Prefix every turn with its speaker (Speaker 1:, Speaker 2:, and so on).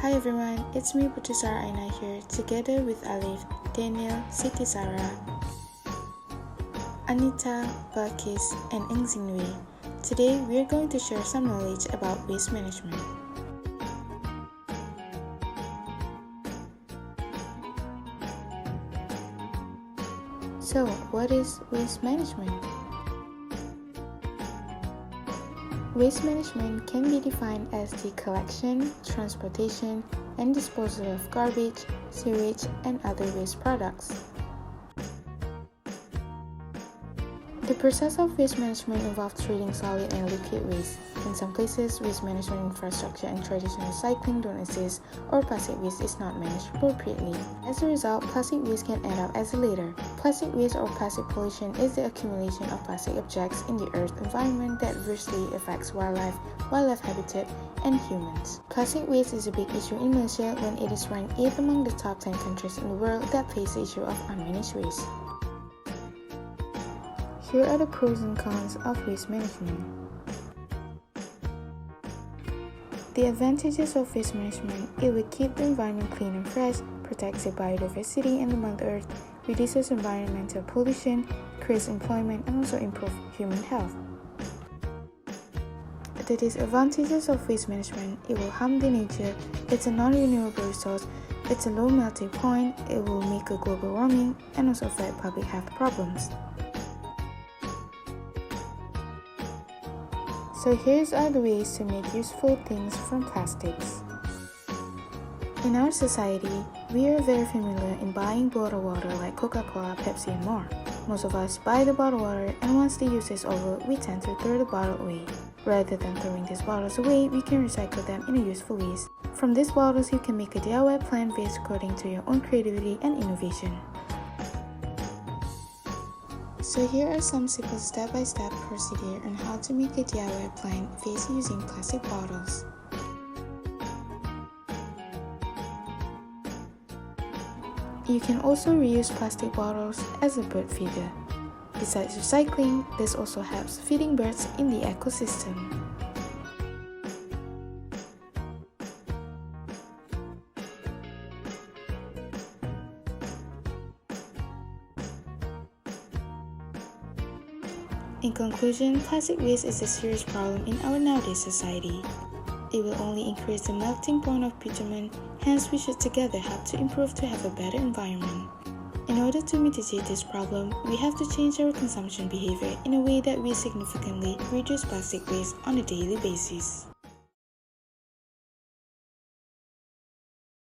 Speaker 1: Hi everyone, it's me Putusara Aina here, together with Alif, Daniel, Siti Sarah, Anita, Balkis, and Engzinwei. Today, we are going to share some knowledge about waste management. So, what is waste management? Waste management can be defined as the collection, transportation, and disposal of garbage, sewage, and other waste products. The process of waste management involves treating solid and liquid waste. In some places, waste management infrastructure and traditional recycling don't exist, or plastic waste is not managed appropriately. As a result, plastic waste can end up as a litter. Plastic waste or plastic pollution is the accumulation of plastic objects in the earth environment that adversely affects wildlife habitat, and humans. Plastic waste is a big issue in Malaysia when it is ranked 8th among the top 10 countries in the world that face the issue of unmanaged waste. Here are the pros and cons of waste management. The advantages of waste management: it will keep the environment clean and fresh, protects the biodiversity and the Mother Earth, reduces environmental pollution, creates employment, and also improves human health. The disadvantages of waste management: it will harm the nature, it's a non-renewable resource, it's a low melting point, it will make a global warming, and also affect public health problems. So here's are the ways to make useful things from plastics. In our society, we are very familiar in buying bottled water like Coca-Cola, Pepsi, and more. Most of us buy the bottled water, and once the use is over, we tend to throw the bottle away. Rather than throwing these bottles away, we can recycle them in a useful ways. From these bottles, you can make a DIY plant-based according to your own creativity and innovation. So here are some simple step-by-step procedure on how to make a DIY plant vase using plastic bottles. You can also reuse plastic bottles as a bird feeder. Besides recycling, this also helps feeding birds in the ecosystem. In conclusion, plastic waste is a serious problem in our nowadays society. It will only increase the melting point of bitumen, hence we should together help to improve to have a better environment. In order to mitigate this problem, we have to change our consumption behavior in a way that we significantly reduce plastic waste on a daily basis.